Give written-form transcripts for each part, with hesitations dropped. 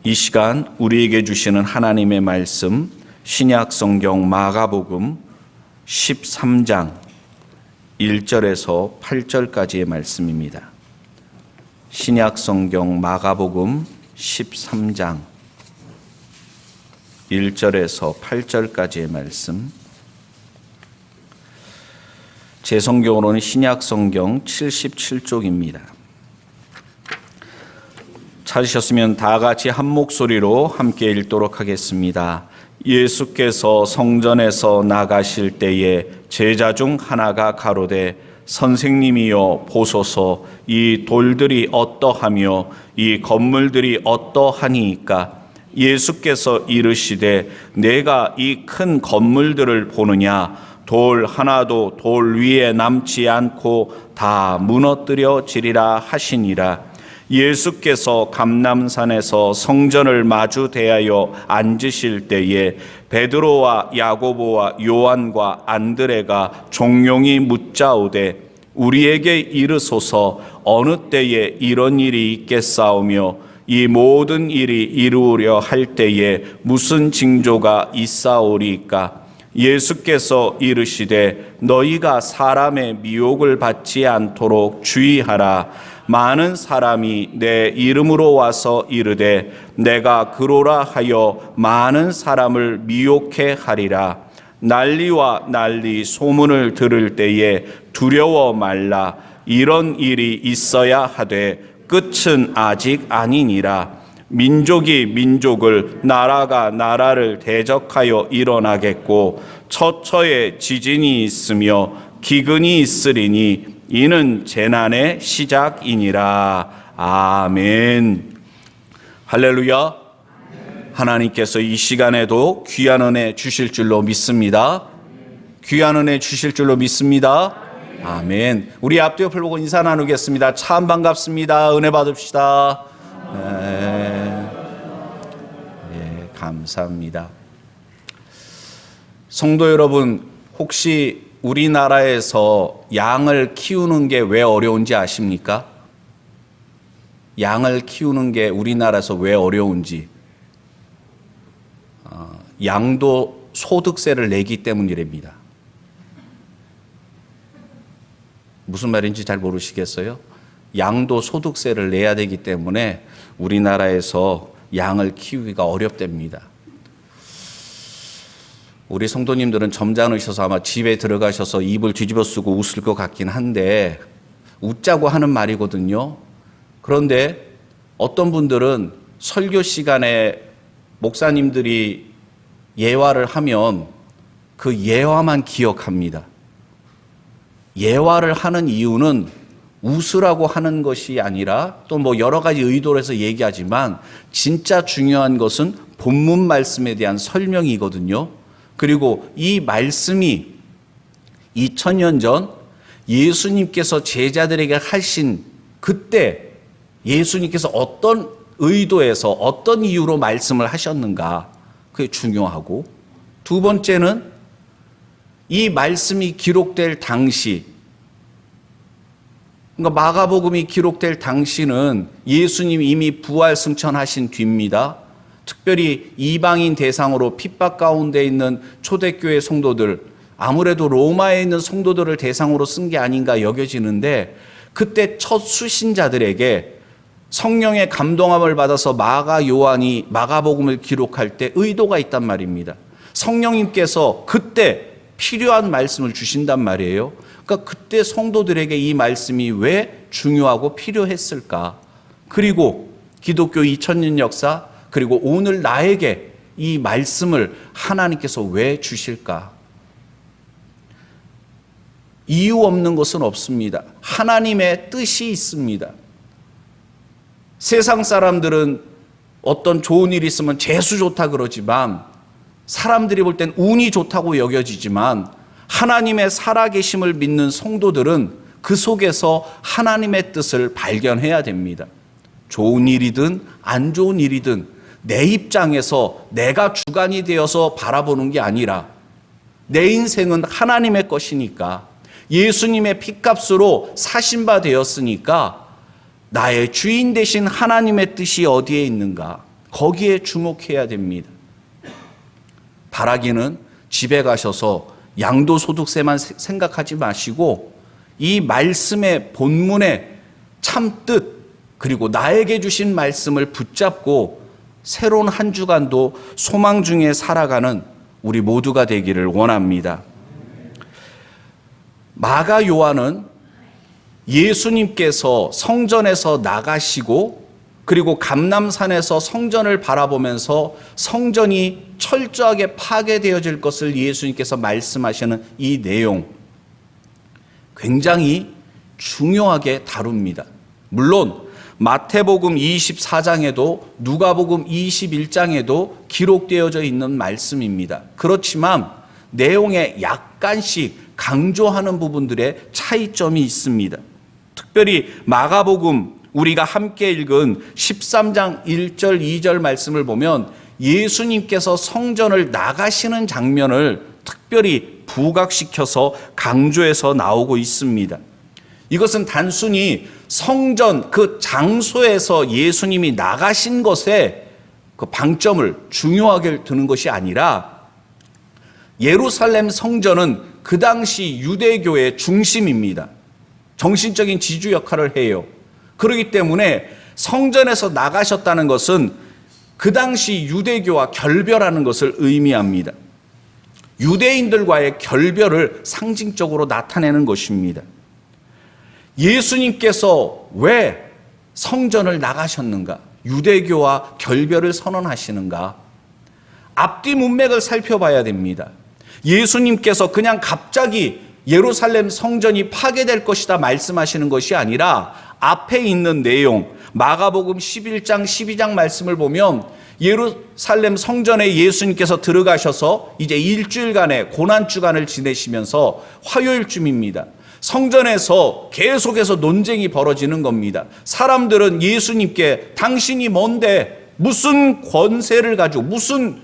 이 시간 우리에게 주시는 하나님의 말씀, 신약 성경 마가복음 13장 1절에서 8절까지의 말씀입니다. 신약 성경 마가복음 13장 1절에서 8절까지의 말씀. 제 성경으로는 신약 성경 77쪽입니다. 찾으셨으면 다 같이 한 목소리로 함께 읽도록 하겠습니다. 예수께서 성전에서 나가실 때에 제자 중 하나가 가로되 선생님이여 보소서, 이 돌들이 어떠하며 이 건물들이 어떠하니이까? 예수께서 이르시되 내가 이 큰 건물들을 보느냐? 돌 하나도 돌 위에 남지 않고 다 무너뜨려지리라 하시니라. 예수께서 감람산에서 성전을 마주 대하여 앉으실 때에 베드로와 야고보와 요한과 안드레가 종용이 묻자오되 우리에게 이르소서, 어느 때에 이런 일이 있겠사오며 이 모든 일이 이루려 할 때에 무슨 징조가 있사오리까? 예수께서 이르시되 너희가 사람의 미혹을 받지 않도록 주의하라. 많은 사람이 내 이름으로 와서 이르되 내가 그로라 하여 많은 사람을 미혹해 하리라. 난리와 난리 소문을 들을 때에 두려워 말라. 이런 일이 있어야 하되 끝은 아직 아니니라. 민족이 민족을, 나라가 나라를 대적하여 일어나겠고 처처에 지진이 있으며 기근이 있으리니 이는 재난의 시작이니라. 아멘. 할렐루야. 하나님께서 이 시간에도 귀한 은혜 주실 줄로 믿습니다. 귀한 은혜 주실 줄로 믿습니다. 아멘. 우리 앞뒤 옆을 보고 인사 나누겠습니다. 참 반갑습니다. 은혜 받읍시다. 네, 감사합니다. 성도 여러분, 혹시 우리나라에서 양을 키우는 게 왜 어려운지 아십니까? 양을 키우는 게 우리나라에서 왜 어려운지. 양도 소득세를 내기 때문이랍니다. 무슨 말인지 잘 모르시겠어요? 양도 소득세를 내야 되기 때문에 우리나라에서 양을 키우기가 어렵답니다. 우리 성도님들은 점잖으셔서 아마 집에 들어가셔서 입을 뒤집어 쓰고 웃을 것 같긴 한데, 웃자고 하는 말이거든요. 그런데 어떤 분들은 설교 시간에 목사님들이 예화를 하면 그 예화만 기억합니다. 예화를 하는 이유는 웃으라고 하는 것이 아니라 또 뭐 여러 가지 의도로 해서 얘기하지만 진짜 중요한 것은 본문 말씀에 대한 설명이거든요. 그리고 이 말씀이 2000년 전 예수님께서 제자들에게 하신 그때 예수님께서 어떤 의도에서 어떤 이유로 말씀을 하셨는가, 그게 중요하고, 두 번째는 이 말씀이 기록될 당시, 그러니까 마가복음이 기록될 당시는 예수님이 이미 부활 승천하신 뒤입니다. 특별히 이방인 대상으로 핍박 가운데 있는 초대교회 성도들, 아무래도 로마에 있는 성도들을 대상으로 쓴 게 아닌가 여겨지는데, 그때 첫 수신자들에게 성령의 감동함을 받아서 마가 요한이 마가복음을 기록할 때 의도가 있단 말입니다. 성령님께서 그때 필요한 말씀을 주신단 말이에요. 그러니까 그때 성도들에게 이 말씀이 왜 중요하고 필요했을까? 그리고 기독교 2000년 역사, 그리고 오늘 나에게 이 말씀을 하나님께서 왜 주실까? 이유 없는 것은 없습니다. 하나님의 뜻이 있습니다. 세상 사람들은 어떤 좋은 일이 있으면 재수 좋다 그러지만, 사람들이 볼 땐 운이 좋다고 여겨지지만, 하나님의 살아계심을 믿는 성도들은 그 속에서 하나님의 뜻을 발견해야 됩니다. 좋은 일이든 안 좋은 일이든 내 입장에서 내가 주관이 되어서 바라보는 게 아니라 내 인생은 하나님의 것이니까, 예수님의 핏값으로 사신 바 되었으니까 나의 주인 되신 하나님의 뜻이 어디에 있는가, 거기에 주목해야 됩니다. 바라기는 집에 가셔서 양도소득세만 생각하지 마시고 이 말씀의 본문의 참뜻, 그리고 나에게 주신 말씀을 붙잡고 새로운 한 주간도 소망 중에 살아가는 우리 모두가 되기를 원합니다. 마가 요한은 예수님께서 성전에서 나가시고 그리고 감람산에서 성전을 바라보면서 성전이 철저하게 파괴되어질 것을 예수님께서 말씀하시는 이 내용 굉장히 중요하게 다룹니다. 물론 마태복음 24장에도 누가복음 21장에도 기록되어져 있는 말씀입니다. 그렇지만 내용에 약간씩 강조하는 부분들의 차이점이 있습니다. 특별히 마가복음 우리가 함께 읽은 13장 1절 2절 말씀을 보면 예수님께서 성전을 나가시는 장면을 특별히 부각시켜서 강조해서 나오고 있습니다. 이것은 단순히 성전 그 장소에서 예수님이 나가신 것에 그 방점을 중요하게 두는 것이 아니라 예루살렘 성전은 그 당시 유대교의 중심입니다. 정신적인 지주 역할을 해요. 그렇기 때문에 성전에서 나가셨다는 것은 그 당시 유대교와 결별하는 것을 의미합니다. 유대인들과의 결별을 상징적으로 나타내는 것입니다. 예수님께서 왜 성전을 나가셨는가? 유대교와 결별을 선언하시는가? 앞뒤 문맥을 살펴봐야 됩니다. 예수님께서 그냥 갑자기 예루살렘 성전이 파괴될 것이다 말씀하시는 것이 아니라 앞에 있는 내용, 마가복음 11장 12장 말씀을 보면 예루살렘 성전에 예수님께서 들어가셔서 이제 일주일간의 고난주간을 지내시면서 화요일쯤입니다. 성전에서 계속해서 논쟁이 벌어지는 겁니다. 사람들은 예수님께 당신이 뭔데 무슨 권세를 가지고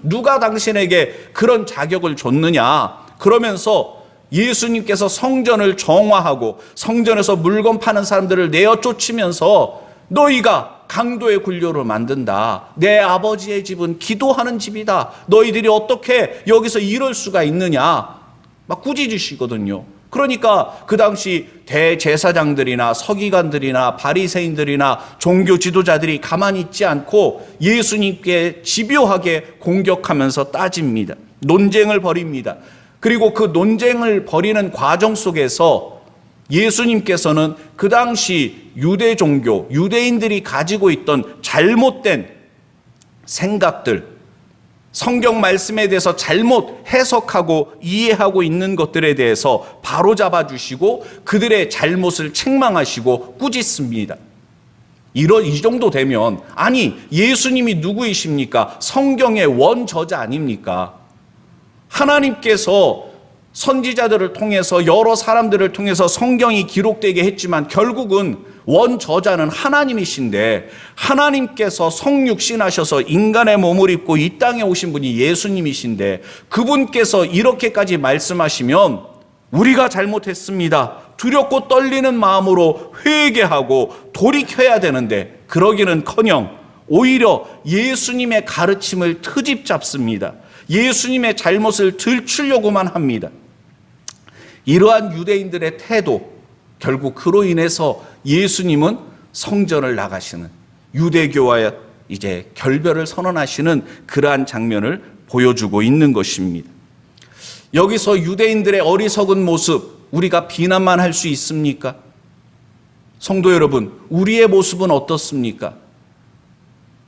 누가 당신에게 그런 자격을 줬느냐 그러면서 예수님께서 성전을 정화하고 성전에서 물건 파는 사람들을 내어 쫓으면서 너희가 강도의 굴료로 만든다. 내 아버지의 집은 기도하는 집이다. 너희들이 어떻게 여기서 이럴 수가 있느냐 막 꾸짖으시거든요. 그러니까 그 당시 대제사장들이나 서기관들이나 바리새인들이나 종교 지도자들이 가만히 있지 않고 예수님께 집요하게 공격하면서 따집니다. 논쟁을 벌입니다. 그리고 그 논쟁을 벌이는 과정 속에서 예수님께서는 그 당시 유대 종교, 유대인들이 가지고 있던 잘못된 생각들, 성경 말씀에 대해서 잘못 해석하고 이해하고 있는 것들에 대해서 바로잡아 주시고 그들의 잘못을 책망하시고 꾸짖습니다. 이 정도 되면 아니 예수님이 누구이십니까? 성경의 원저자 아닙니까? 하나님께서 선지자들을 통해서 여러 사람들을 통해서 성경이 기록되게 했지만 결국은 원저자는 하나님이신데 하나님께서 성육신하셔서 인간의 몸을 입고 이 땅에 오신 분이 예수님이신데 그분께서 이렇게까지 말씀하시면 우리가 잘못했습니다. 두렵고 떨리는 마음으로 회개하고 돌이켜야 되는데 그러기는커녕 오히려 예수님의 가르침을 트집 잡습니다. 예수님의 잘못을 들추려고만 합니다. 이러한 유대인들의 태도, 결국 그로 인해서 예수님은 성전을 나가시는 유대교와의 이제 결별을 선언하시는 그러한 장면을 보여주고 있는 것입니다. 여기서 유대인들의 어리석은 모습 우리가 비난만 할 수 있습니까? 성도 여러분, 우리의 모습은 어떻습니까?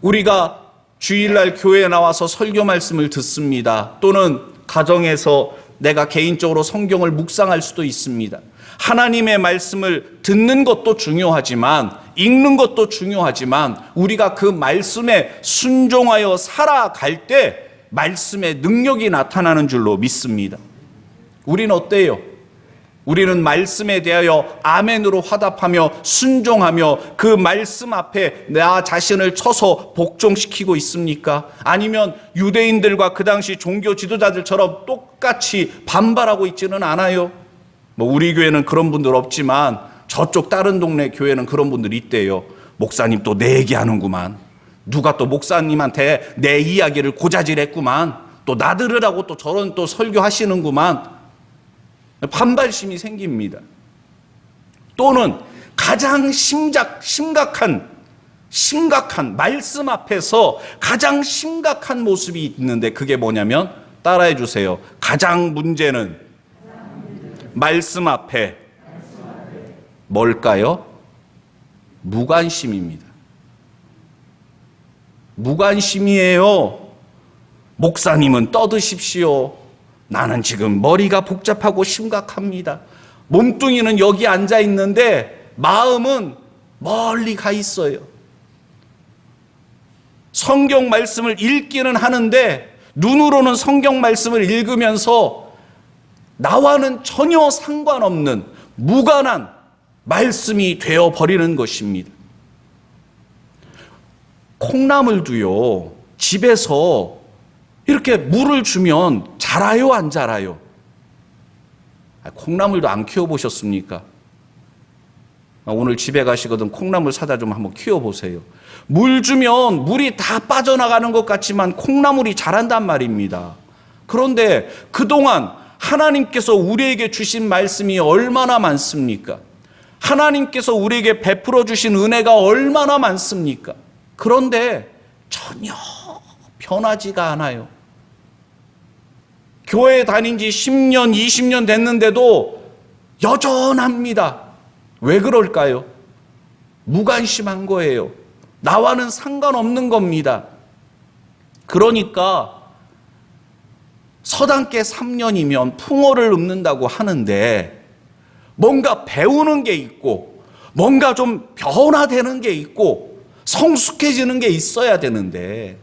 우리가 주일날 교회에 나와서 설교 말씀을 듣습니다. 또는 가정에서 내가 개인적으로 성경을 묵상할 수도 있습니다. 하나님의 말씀을 듣는 것도 중요하지만 읽는 것도 중요하지만 우리가 그 말씀에 순종하여 살아갈 때 말씀의 능력이 나타나는 줄로 믿습니다. 우리는 어때요? 우리는 말씀에 대하여 아멘으로 화답하며 순종하며 그 말씀 앞에 나 자신을 쳐서 복종시키고 있습니까? 아니면 유대인들과 그 당시 종교 지도자들처럼 똑같이 반발하고 있지는 않아요? 우리 교회는 그런 분들 없지만 저쪽 다른 동네 교회는 그런 분들이 있대요. 목사님 또 내 얘기하는구만. 누가 또 목사님한테 내 이야기를 고자질했구만. 또 나들으라고 또 저런 또 설교하시는구만. 반발심이 생깁니다. 또는 가장 심각한 말씀 앞에서 가장 심각한 모습이 있는데 그게 뭐냐면 따라해 주세요. 가장 문제는 말씀 앞에 뭘까요? 무관심입니다. 무관심이에요. 목사님은 떠드십시오. 나는 지금 머리가 복잡하고 심각합니다. 몸뚱이는 여기 앉아 있는데 마음은 멀리 가 있어요. 성경 말씀을 읽기는 하는데 눈으로는 성경 말씀을 읽으면서 나와는 전혀 상관없는 무관한 말씀이 되어버리는 것입니다. 콩나물도요, 집에서 이렇게 물을 주면 자라요, 안 자라요? 콩나물도 안 키워보셨습니까? 오늘 집에 가시거든 콩나물 사다 좀 한번 키워보세요. 물 주면 물이 다 빠져나가는 것 같지만 콩나물이 자란단 말입니다. 그런데 그동안 하나님께서 우리에게 주신 말씀이 얼마나 많습니까? 하나님께서 우리에게 베풀어 주신 은혜가 얼마나 많습니까? 그런데 전혀 변하지가 않아요. 교회 다닌 지 10년, 20년 됐는데도 여전합니다. 왜 그럴까요? 무관심한 거예요. 나와는 상관없는 겁니다. 그러니까 서당계 3년이면 풍어를 읊는다고 하는데 뭔가 배우는 게 있고 뭔가 좀 변화되는 게 있고 성숙해지는 게 있어야 되는데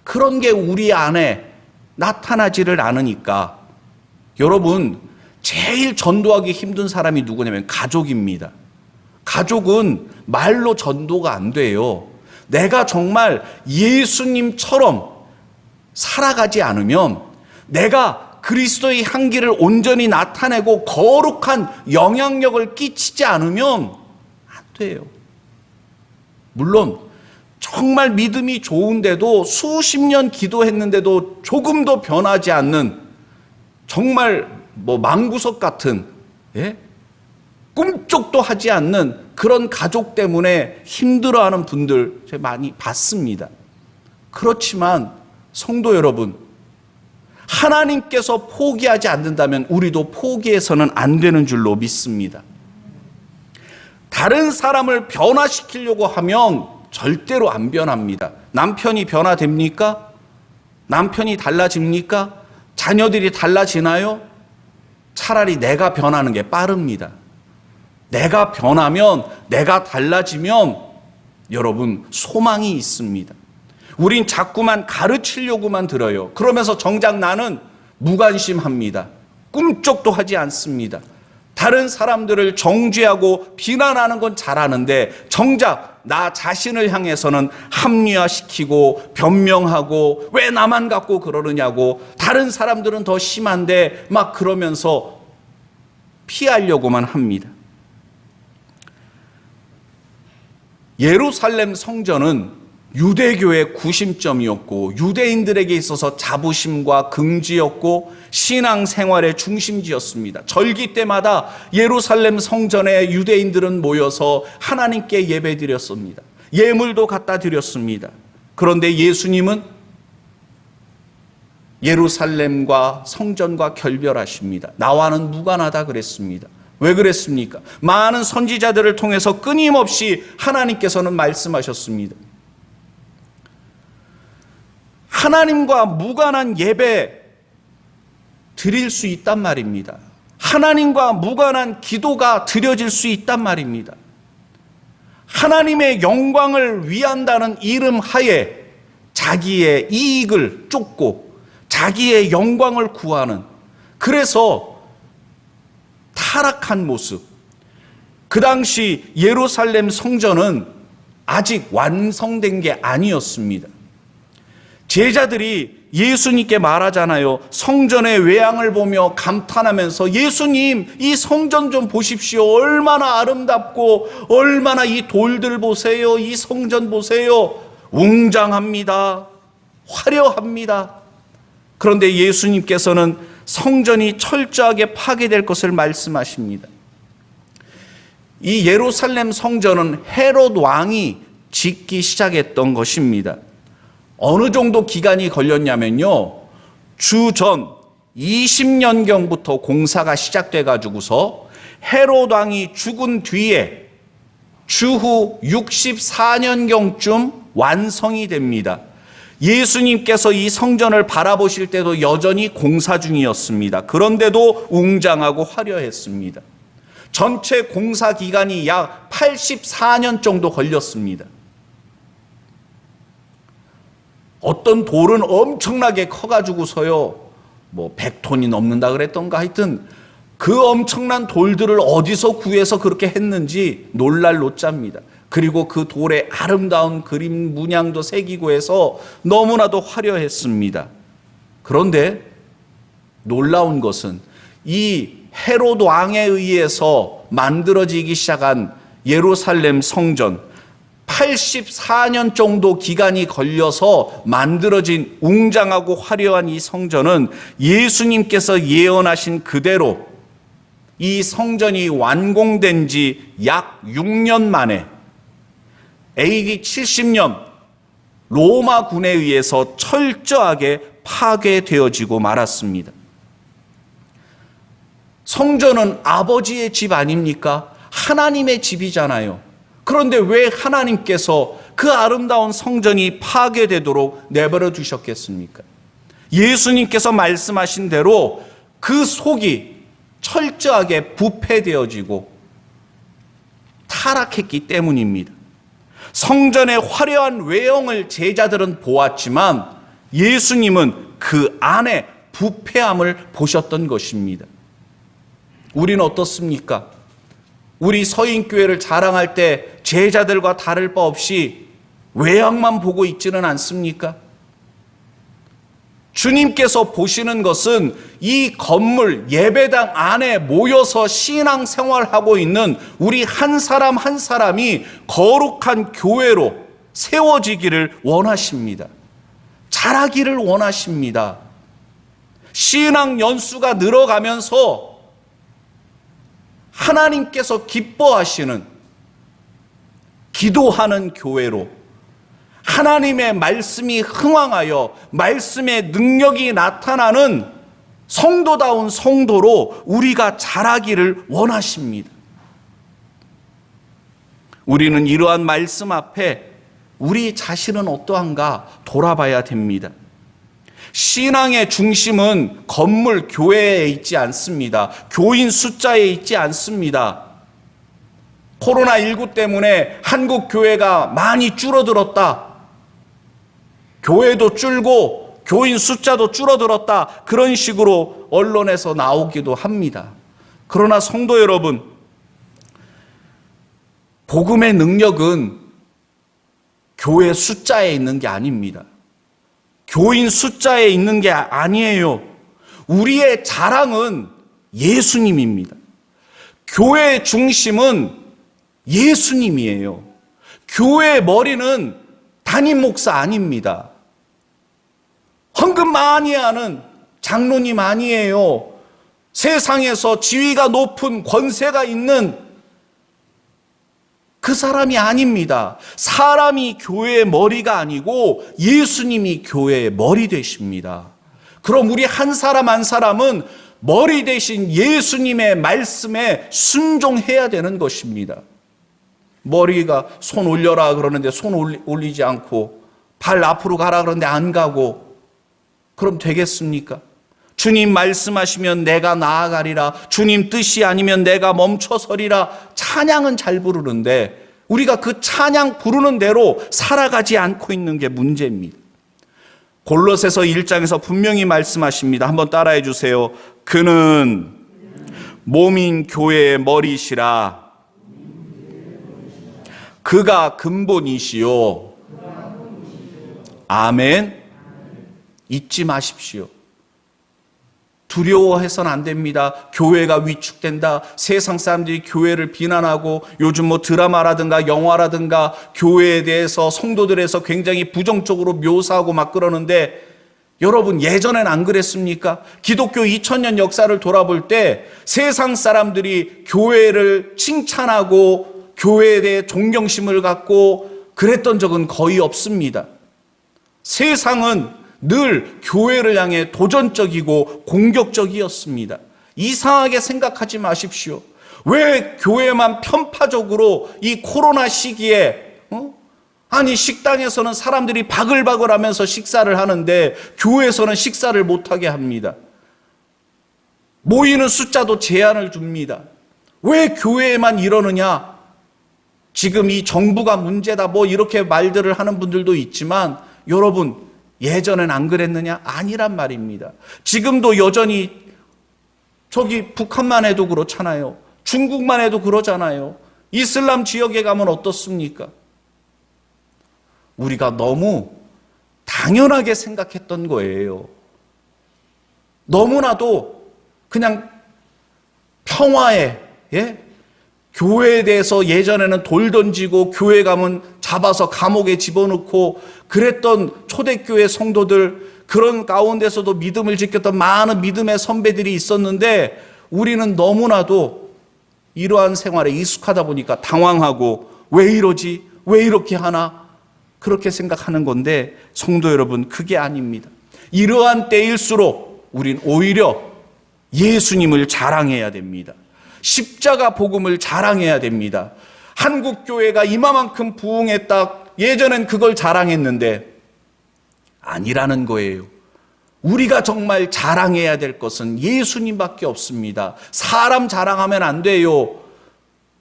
그런 게 우리 안에 나타나지를 않으니까 여러분 제일 전도하기 힘든 사람이 누구냐면 가족입니다. 가족은 말로 전도가 안 돼요. 내가 정말 예수님처럼 살아가지 않으면 내가 그리스도의 향기를 온전히 나타내고 거룩한 영향력을 끼치지 않으면 안 돼요. 물론 정말 믿음이 좋은데도 수십 년 기도했는데도 조금도 변하지 않는 정말 망구석 같은 꿈쩍도 하지 않는 그런 가족 때문에 힘들어하는 분들 제가 많이 봤습니다. 그렇지만 성도 여러분, 하나님께서 포기하지 않는다면 우리도 포기해서는 안 되는 줄로 믿습니다. 다른 사람을 변화시키려고 하면 절대로 안 변합니다. 남편이 변화됩니까? 남편이 달라집니까? 자녀들이 달라지나요? 차라리 내가 변하는 게 빠릅니다. 내가 변하면, 내가 달라지면 여러분 소망이 있습니다. 우린 자꾸만 가르치려고만 들어요. 그러면서 정작 나는 무관심합니다. 꿈쩍도 하지 않습니다. 다른 사람들을 정죄하고 비난하는 건 잘하는데 정작 나 자신을 향해서는 합리화시키고 변명하고 왜 나만 갖고 그러느냐고 다른 사람들은 더 심한데 막 그러면서 피하려고만 합니다. 예루살렘 성전은 유대교의 구심점이었고 유대인들에게 있어서 자부심과 긍지였고 신앙생활의 중심지였습니다. 절기 때마다 예루살렘 성전에 유대인들은 모여서 하나님께 예배드렸습니다. 예물도 갖다 드렸습니다. 그런데 예수님은 예루살렘과 성전과 결별하십니다. 나와는 무관하다 그랬습니다. 왜 그랬습니까? 많은 선지자들을 통해서 끊임없이 하나님께서는 말씀하셨습니다. 하나님과 무관한 예배 드릴 수 있단 말입니다. 하나님과 무관한 기도가 드려질 수 있단 말입니다. 하나님의 영광을 위한다는 이름 하에 자기의 이익을 쫓고 자기의 영광을 구하는, 그래서 타락한 모습. 그 당시 예루살렘 성전은 아직 완성된 게 아니었습니다. 제자들이 예수님께 말하잖아요. 성전의 외양을 보며 감탄하면서 예수님, 이 성전 좀 보십시오. 얼마나 아름답고 얼마나 이 돌들 보세요. 이 성전 보세요. 웅장합니다. 화려합니다. 그런데 예수님께서는 성전이 철저하게 파괴될 것을 말씀하십니다. 이 예루살렘 성전은 헤롯 왕이 짓기 시작했던 것입니다. 어느 정도 기간이 걸렸냐면요, 주전 20년경부터 공사가 시작돼 가지고서 헤롯 왕이 죽은 뒤에 주후 64년경쯤 완성이 됩니다. 예수님께서 이 성전을 바라보실 때도 여전히 공사 중이었습니다. 그런데도 웅장하고 화려했습니다. 전체 공사 기간이 약 84년 정도 걸렸습니다. 어떤 돌은 엄청나게 커가지고서요, 100톤이 넘는다 그랬던가, 하여튼 그 엄청난 돌들을 어디서 구해서 그렇게 했는지 놀랄 노짜입니다. 그리고 그 돌의 아름다운 그림 문양도 새기고 해서 너무나도 화려했습니다. 그런데 놀라운 것은 이 헤롯 왕에 의해서 만들어지기 시작한 예루살렘 성전, 84년 정도 기간이 걸려서 만들어진 웅장하고 화려한 이 성전은 예수님께서 예언하신 그대로 이 성전이 완공된 지 약 6년 만에 AD 70년 로마군에 의해서 철저하게 파괴되어지고 말았습니다. 성전은 아버지의 집 아닙니까? 하나님의 집이잖아요. 그런데 왜 하나님께서 그 아름다운 성전이 파괴되도록 내버려 두셨겠습니까? 예수님께서 말씀하신 대로 그 속이 철저하게 부패되어지고 타락했기 때문입니다. 성전의 화려한 외형을 제자들은 보았지만 예수님은 그 안에 부패함을 보셨던 것입니다. 우리는 어떻습니까? 우리 서인교회를 자랑할 때 제자들과 다를 바 없이 외양만 보고 있지는 않습니까? 주님께서 보시는 것은 이 건물 예배당 안에 모여서 신앙생활하고 있는 우리 한 사람 한 사람이 거룩한 교회로 세워지기를 원하십니다. 자라기를 원하십니다. 신앙 연수가 늘어가면서 하나님께서 기뻐하시는 기도하는 교회로, 하나님의 말씀이 흥왕하여 말씀의 능력이 나타나는 성도다운 성도로 우리가 자라기를 원하십니다. 우리는 이러한 말씀 앞에 우리 자신은 어떠한가 돌아봐야 됩니다. 신앙의 중심은 건물, 교회에 있지 않습니다. 교인 숫자에 있지 않습니다. 코로나19 때문에 한국 교회가 많이 줄어들었다, 교회도 줄고 교인 숫자도 줄어들었다, 그런 식으로 언론에서 나오기도 합니다. 그러나 성도 여러분, 복음의 능력은 교회 숫자에 있는 게 아닙니다. 교인 숫자에 있는 게 아니에요. 우리의 자랑은 예수님입니다. 교회의 중심은 예수님이에요. 교회의 머리는 담임 목사 아닙니다. 헌금 많이 하는 장로님 아니에요. 세상에서 지위가 높은 권세가 있는 그 사람이 아닙니다. 사람이 교회의 머리가 아니고 예수님이 교회의 머리 되십니다. 그럼 우리 한 사람 한 사람은 머리 대신 예수님의 말씀에 순종해야 되는 것입니다. 머리가 손 올려라 그러는데 손 올리지 않고, 발 앞으로 가라 그러는데 안 가고, 그럼 되겠습니까? 주님 말씀하시면 내가 나아가리라, 주님 뜻이 아니면 내가 멈춰서리라, 찬양은 잘 부르는데 우리가 그 찬양 부르는 대로 살아가지 않고 있는 게 문제입니다. 골로새서 1장에서 분명히 말씀하십니다. 한번 따라해 주세요. 그는 몸인 교회의 머리시라. 그가 근본이시요. 아멘. 잊지 마십시오. 두려워해서는 안 됩니다. 교회가 위축된다. 세상 사람들이 교회를 비난하고 요즘 뭐 드라마라든가 영화라든가 교회에 대해서 성도들에서 굉장히 부정적으로 묘사하고 막 그러는데 여러분 예전엔 안 그랬습니까? 기독교 2000년 역사를 돌아볼 때 세상 사람들이 교회를 칭찬하고 교회에 대해 존경심을 갖고 그랬던 적은 거의 없습니다. 세상은 늘 교회를 향해 도전적이고 공격적이었습니다. 이상하게 생각하지 마십시오. 왜 교회만 편파적으로 이 코로나 시기에 아니 식당에서는 사람들이 바글바글 하면서 식사를 하는데 교회에서는 식사를 못하게 합니다. 모이는 숫자도 제한을 줍니다. 왜 교회에만 이러느냐? 지금 이 정부가 문제다 뭐 이렇게 말들을 하는 분들도 있지만 여러분 예전엔 안 그랬느냐? 아니란 말입니다. 지금도 여전히 저기 북한만 해도 그렇잖아요. 중국만 해도 그러잖아요. 이슬람 지역에 가면 어떻습니까? 우리가 너무 당연하게 생각했던 거예요. 너무나도 그냥 평화에 교회에 대해서 예전에는 돌 던지고 교회 가면 잡아서 감옥에 집어넣고 그랬던 초대교회 성도들, 그런 가운데서도 믿음을 지켰던 많은 믿음의 선배들이 있었는데 우리는 너무나도 이러한 생활에 익숙하다 보니까 당황하고 왜 이러지? 왜 이렇게 하나? 그렇게 생각하는 건데 성도 여러분, 그게 아닙니다. 이러한 때일수록 우린 오히려 예수님을 자랑해야 됩니다. 십자가 복음을 자랑해야 됩니다. 한국 교회가 이만큼 부흥했다. 예전엔 그걸 자랑했는데 아니라는 거예요. 우리가 정말 자랑해야 될 것은 예수님밖에 없습니다. 사람 자랑하면 안 돼요.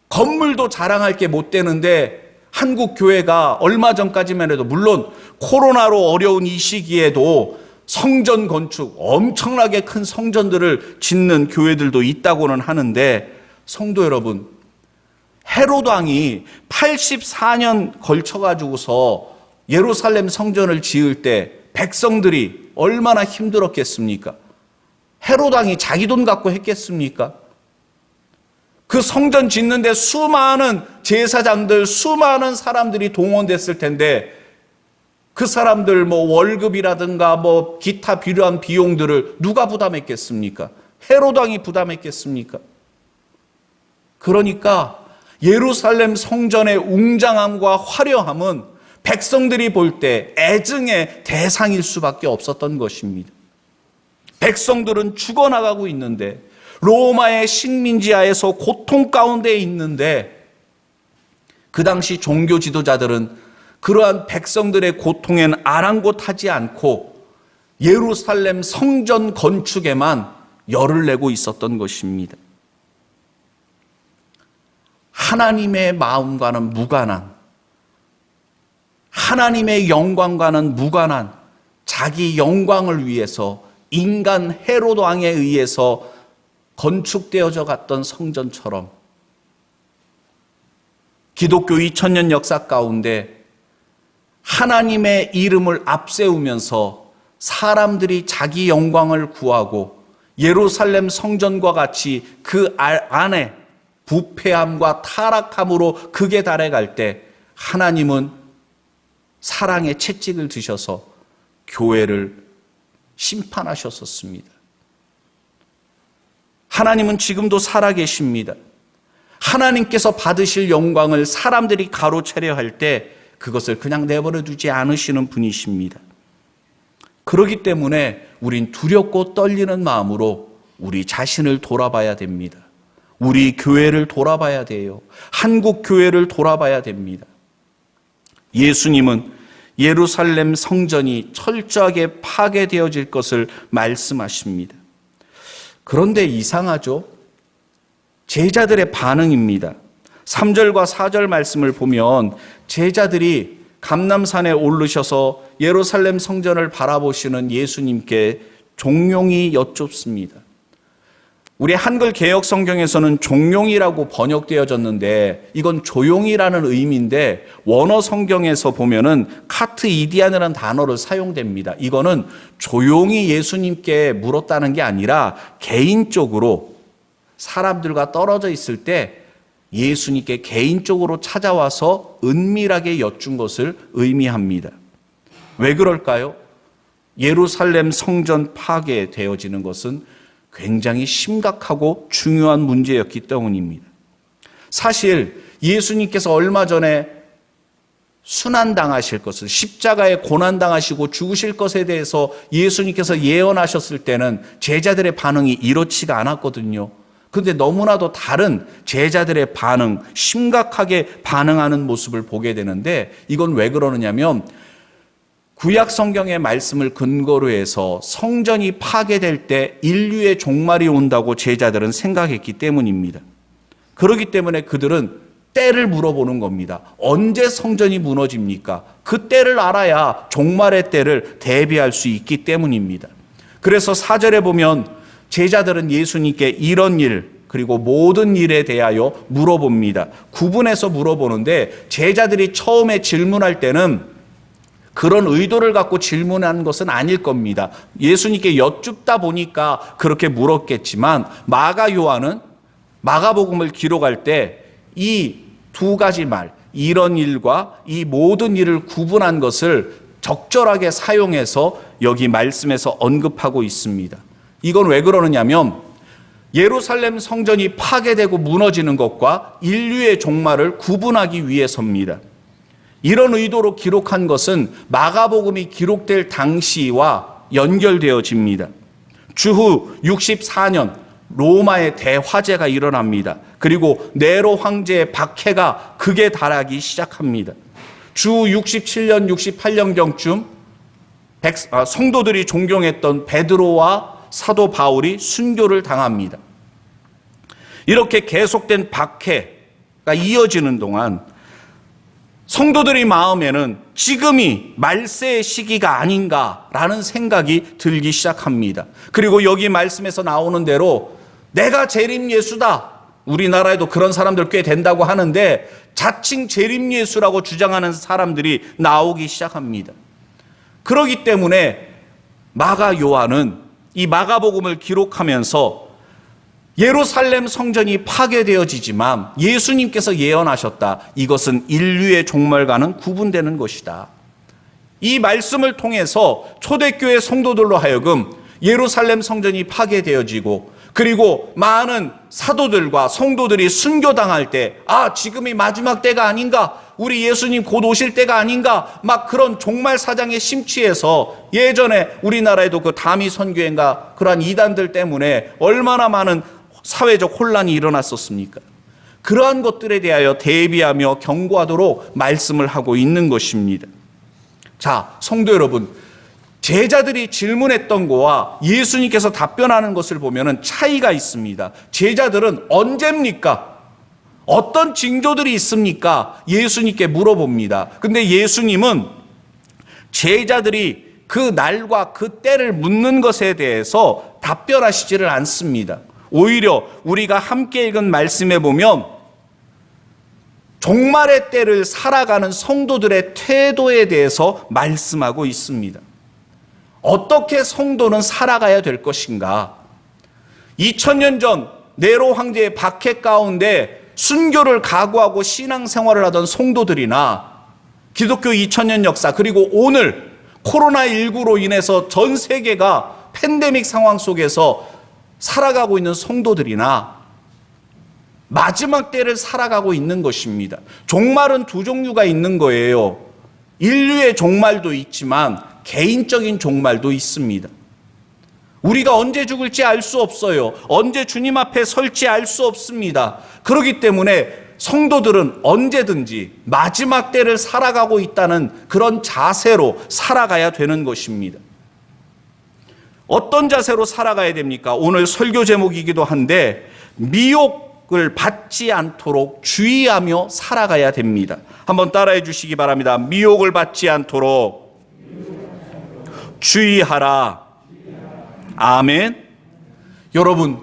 건물도 자랑할 게 못 되는데 한국 교회가 얼마 전까지만 해도 물론 코로나로 어려운 이 시기에도 성전 건축, 엄청나게 큰 성전들을 짓는 교회들도 있다고는 하는데 성도 여러분, 헤롯 왕이 84년 걸쳐가지고서 예루살렘 성전을 지을 때 백성들이 얼마나 힘들었겠습니까? 헤롯 왕이 자기 돈 갖고 했겠습니까? 그 성전 짓는데 수많은 제사장들, 수많은 사람들이 동원됐을 텐데 그 사람들 뭐 월급이라든가 뭐 기타 필요한 비용들을 누가 부담했겠습니까? 헤롯 왕이 부담했겠습니까? 그러니까 예루살렘 성전의 웅장함과 화려함은 백성들이 볼 때 애증의 대상일 수밖에 없었던 것입니다. 백성들은 죽어나가고 있는데 로마의 식민지하에서 고통 가운데 있는데 그 당시 종교 지도자들은 그러한 백성들의 고통엔 아랑곳하지 않고 예루살렘 성전 건축에만 열을 내고 있었던 것입니다. 하나님의 마음과는 무관한, 하나님의 영광과는 무관한 자기 영광을 위해서 인간 헤롯 왕에 의해서 건축되어져 갔던 성전처럼 기독교 2000년 역사 가운데 하나님의 이름을 앞세우면서 사람들이 자기 영광을 구하고 예루살렘 성전과 같이 그 안에 부패함과 타락함으로 극에 달해갈 때 하나님은 사랑의 채찍을 드셔서 교회를 심판하셨었습니다. 하나님은 지금도 살아계십니다. 하나님께서 받으실 영광을 사람들이 가로채려 할 때 그것을 그냥 내버려 두지 않으시는 분이십니다. 그렇기 때문에 우린 두렵고 떨리는 마음으로 우리 자신을 돌아봐야 됩니다. 우리 교회를 돌아봐야 돼요. 한국 교회를 돌아봐야 됩니다. 예수님은 예루살렘 성전이 철저하게 파괴되어질 것을 말씀하십니다. 그런데 이상하죠? 제자들의 반응입니다. 3절과 4절 말씀을 보면 제자들이 감람산에 오르셔서 예루살렘 성전을 바라보시는 예수님께 종용이 여쭙습니다. 우리 한글 개역 성경에서는 종용이라고 번역되어졌는데 이건 조용이라는 의미인데 원어 성경에서 보면은 카트이디아라는 단어를 사용됩니다. 이거는 조용히 예수님께 물었다는 게 아니라 개인적으로 사람들과 떨어져 있을 때 예수님께 개인적으로 찾아와서 은밀하게 여쭌 것을 의미합니다. 왜 그럴까요? 예루살렘 성전 파괴되어지는 것은 굉장히 심각하고 중요한 문제였기 때문입니다. 사실 예수님께서 얼마 전에 순환당하실 것을, 십자가에 고난당하시고 죽으실 것에 대해서 예수님께서 예언하셨을 때는 제자들의 반응이 이렇지가 않았거든요. 그런데 너무나도 다른 제자들의 반응, 심각하게 반응하는 모습을 보게 되는데 이건 왜 그러느냐면 구약 성경의 말씀을 근거로 해서 성전이 파괴될 때 인류의 종말이 온다고 제자들은 생각했기 때문입니다. 그렇기 때문에 그들은 때를 물어보는 겁니다. 언제 성전이 무너집니까? 그 때를 알아야 종말의 때를 대비할 수 있기 때문입니다. 그래서 4절에 보면 제자들은 예수님께 이런 일 그리고 모든 일에 대하여 물어봅니다. 구분해서 물어보는데 제자들이 처음에 질문할 때는 그런 의도를 갖고 질문한 것은 아닐 겁니다. 예수님께 여쭙다 보니까 그렇게 물었겠지만 마가 요한은 마가복음을 기록할 때 이 두 가지 말, 이런 일과 이 모든 일을 구분한 것을 적절하게 사용해서 여기 말씀에서 언급하고 있습니다. 이건 왜 그러느냐면 예루살렘 성전이 파괴되고 무너지는 것과 인류의 종말을 구분하기 위해서입니다. 이런 의도로 기록한 것은 마가복음이 기록될 당시와 연결되어집니다. 주후 64년 로마의 대화재가 일어납니다. 그리고 네로 황제의 박해가 극에 달하기 시작합니다. 주후 67년, 68년경쯤 성도들이 존경했던 베드로와 사도 바울이 순교를 당합니다. 이렇게 계속된 박해가 이어지는 동안 성도들의 마음에는 지금이 말세의 시기가 아닌가라는 생각이 들기 시작합니다. 그리고 여기 말씀에서 나오는 대로 내가 재림 예수다. 우리나라에도 그런 사람들 꽤 된다고 하는데 자칭 재림 예수라고 주장하는 사람들이 나오기 시작합니다. 그렇기 때문에 마가 요한은 이 마가복음을 기록하면서 예루살렘 성전이 파괴되어지지만 예수님께서 예언하셨다. 이것은 인류의 종말과는 구분되는 것이다. 이 말씀을 통해서 초대교회 성도들로 하여금 예루살렘 성전이 파괴되어지고 그리고 많은 사도들과 성도들이 순교당할 때 지금이 마지막 때가 아닌가, 우리 예수님 곧 오실 때가 아닌가, 막 그런 종말 사장에 심취해서 예전에 우리나라에도 그 다미 선교회인가 그러한 이단들 때문에 얼마나 많은 사회적 혼란이 일어났었습니까? 그러한 것들에 대하여 대비하며 경고하도록 말씀을 하고 있는 것입니다. 자, 성도 여러분, 제자들이 질문했던 거와 예수님께서 답변하는 것을 보면 차이가 있습니다. 제자들은 언제입니까? 어떤 징조들이 있습니까? 예수님께 물어봅니다. 근데 예수님은 제자들이 그 날과 그 때를 묻는 것에 대해서 답변하시지를 않습니다. 오히려 우리가 함께 읽은 말씀에 보면 종말의 때를 살아가는 성도들의 태도에 대해서 말씀하고 있습니다. 어떻게 성도는 살아가야 될 것인가? 2000년 전 네로 황제의 박해 가운데 순교를 각오하고 신앙생활을 하던 성도들이나 기독교 2000년 역사 그리고 오늘 코로나19로 인해서 전 세계가 팬데믹 상황 속에서 살아가고 있는 성도들이나 마지막 때를 살아가고 있는 것입니다. 종말은 두 종류가 있는 거예요. 인류의 종말도 있지만 개인적인 종말도 있습니다. 우리가 언제 죽을지 알 수 없어요. 언제 주님 앞에 설지 알 수 없습니다. 그렇기 때문에 성도들은 언제든지 마지막 때를 살아가고 있다는 그런 자세로 살아가야 되는 것입니다. 어떤 자세로 살아가야 됩니까? 오늘 설교 제목이기도 한데 미혹을 받지 않도록 주의하며 살아가야 됩니다. 한번 따라해 주시기 바랍니다. 미혹을 받지 않도록 주의하라. 아멘. 여러분,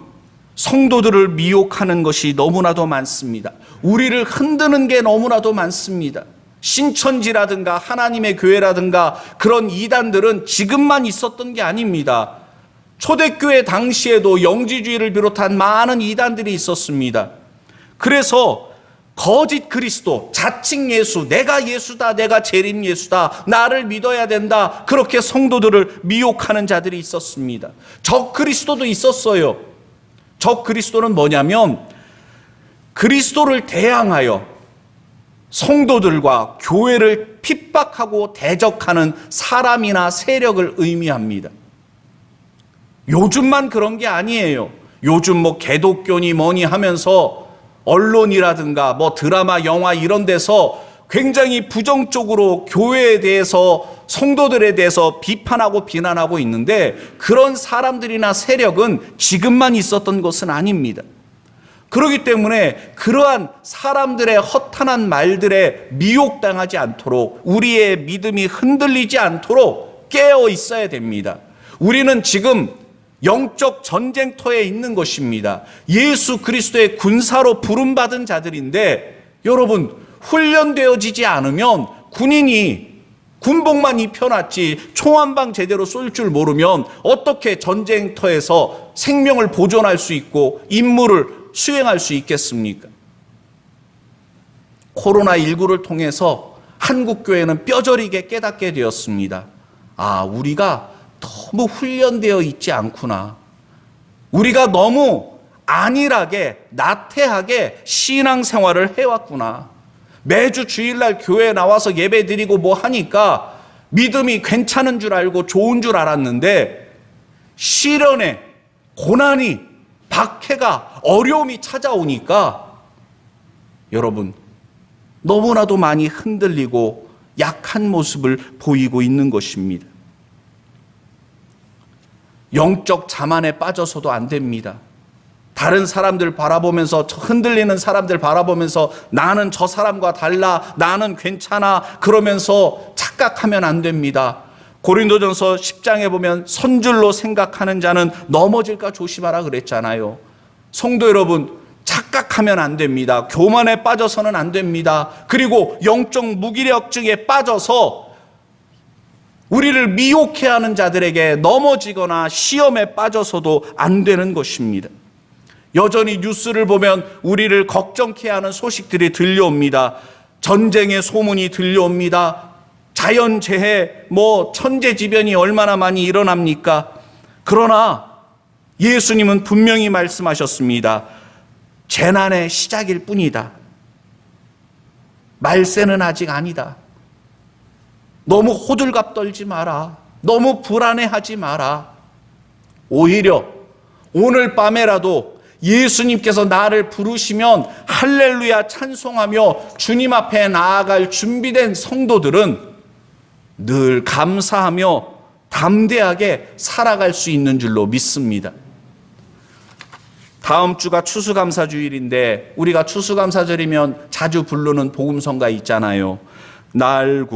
성도들을 미혹하는 것이 너무나도 많습니다. 우리를 흔드는 게 너무나도 많습니다. 신천지라든가 하나님의 교회라든가 그런 이단들은 지금만 있었던 게 아닙니다. 초대교회 당시에도 영지주의를 비롯한 많은 이단들이 있었습니다. 그래서 거짓 그리스도, 자칭 예수, 내가 예수다, 내가 재림 예수다, 나를 믿어야 된다, 그렇게 성도들을 미혹하는 자들이 있었습니다. 적 그리스도도 있었어요. 적 그리스도는 뭐냐면 그리스도를 대항하여 성도들과 교회를 핍박하고 대적하는 사람이나 세력을 의미합니다. 요즘만 그런 게 아니에요. 요즘 뭐 개독교니 뭐니 하면서 언론이라든가 뭐 드라마, 영화 이런 데서 굉장히 부정적으로 교회에 대해서, 성도들에 대해서 비판하고 비난하고 있는데, 그런 사람들이나 세력은 지금만 있었던 것은 아닙니다. 그렇기 때문에 그러한 사람들의 허탄한 말들에 미혹당하지 않도록, 우리의 믿음이 흔들리지 않도록 깨어 있어야 됩니다. 우리는 지금 영적 전쟁터에 있는 것입니다. 예수 그리스도의 군사로 부름받은 자들인데, 여러분, 훈련되어지지 않으면 군인이 군복만 입혀놨지 총 한 방 제대로 쏠 줄 모르면 어떻게 전쟁터에서 생명을 보존할 수 있고 임무를 수행할 수 있겠습니까? 코로나19를 통해서 한국교회는 뼈저리게 깨닫게 되었습니다. 아, 우리가 너무 훈련되어 있지 않구나. 우리가 너무 안일하게, 나태하게 신앙생활을 해왔구나. 매주 주일날 교회에 나와서 예배 드리고 뭐 하니까 믿음이 괜찮은 줄 알고 좋은 줄 알았는데, 시련에 고난이, 박해가, 어려움이 찾아오니까 여러분 너무나도 많이 흔들리고 약한 모습을 보이고 있는 것입니다. 영적 자만에 빠져서도 안 됩니다. 다른 사람들 바라보면서, 흔들리는 사람들 바라보면서 나는 저 사람과 달라, 나는 괜찮아 그러면서 착각하면 안 됩니다. 고린도전서 10장에 보면 선줄로 생각하는 자는 넘어질까 조심하라 그랬잖아요. 성도 여러분, 착각하면 안 됩니다. 교만에 빠져서는 안 됩니다. 그리고 영적 무기력증에 빠져서 우리를 미혹해 하는 자들에게 넘어지거나 시험에 빠져서도 안 되는 것입니다. 여전히 뉴스를 보면 우리를 걱정케 하는 소식들이 들려옵니다. 전쟁의 소문이 들려옵니다. 자연재해, 뭐 천재지변이 얼마나 많이 일어납니까? 그러나 예수님은 분명히 말씀하셨습니다. 재난의 시작일 뿐이다. 말세는 아직 아니다. 너무 호들갑 떨지 마라. 너무 불안해하지 마라. 오히려 오늘 밤에라도 예수님께서 나를 부르시면 할렐루야 찬송하며 주님 앞에 나아갈 준비된 성도들은 늘 감사하며 담대하게 살아갈 수 있는 줄로 믿습니다. 다음 주가 추수감사주일인데, 우리가 추수감사절이면 자주 부르는 복음성가 있잖아요. 날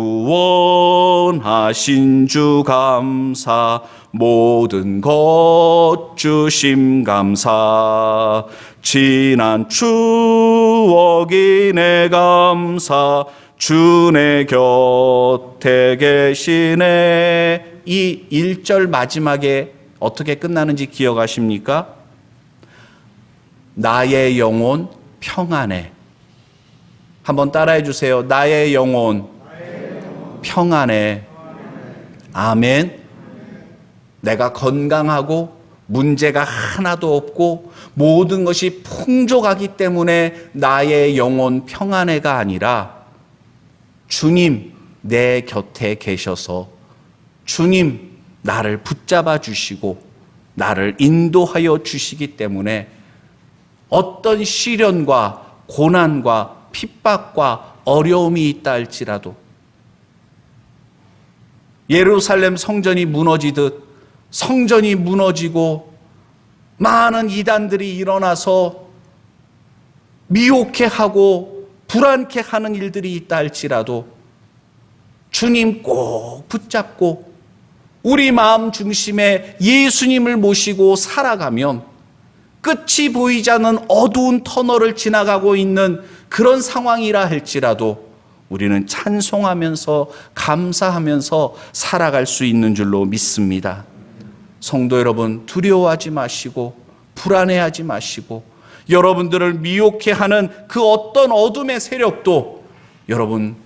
구원하신 주 감사, 모든 것 주심 감사, 지난 추억이 내 감사, 주 내 곁에 계시네. 이 1절 마지막에 어떻게 끝나는지 기억하십니까? 나의 영혼 평안해. 한번 따라해 주세요. 나의 영혼 평안해. 아멘. 내가 건강하고 문제가 하나도 없고 모든 것이 풍족하기 때문에 나의 영혼 평안해가 아니라, 주님 내 곁에 계셔서 주님 나를 붙잡아 주시고 나를 인도하여 주시기 때문에 어떤 시련과 고난과 핍박과 어려움이 있다 할지라도, 예루살렘 성전이 무너지듯 성전이 무너지고 많은 이단들이 일어나서 미혹해 하고 불안케 하는 일들이 있다 할지라도 주님 꼭 붙잡고 우리 마음 중심에 예수님을 모시고 살아가면 끝이 보이지 않는 어두운 터널을 지나가고 있는 그런 상황이라 할지라도 우리는 찬송하면서 감사하면서 살아갈 수 있는 줄로 믿습니다. 성도 여러분, 두려워하지 마시고 불안해하지 마시고 여러분들을 미혹해하는 그 어떤 어둠의 세력도 여러분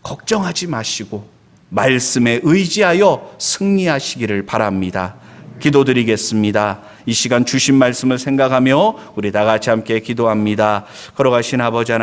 걱정하지 마시고 말씀에 의지하여 승리하시기를 바랍니다. 기도드리겠습니다. 이 시간 주신 말씀을 생각하며 우리 다 같이 함께 기도합니다. 걸어가신 아버지 하나님,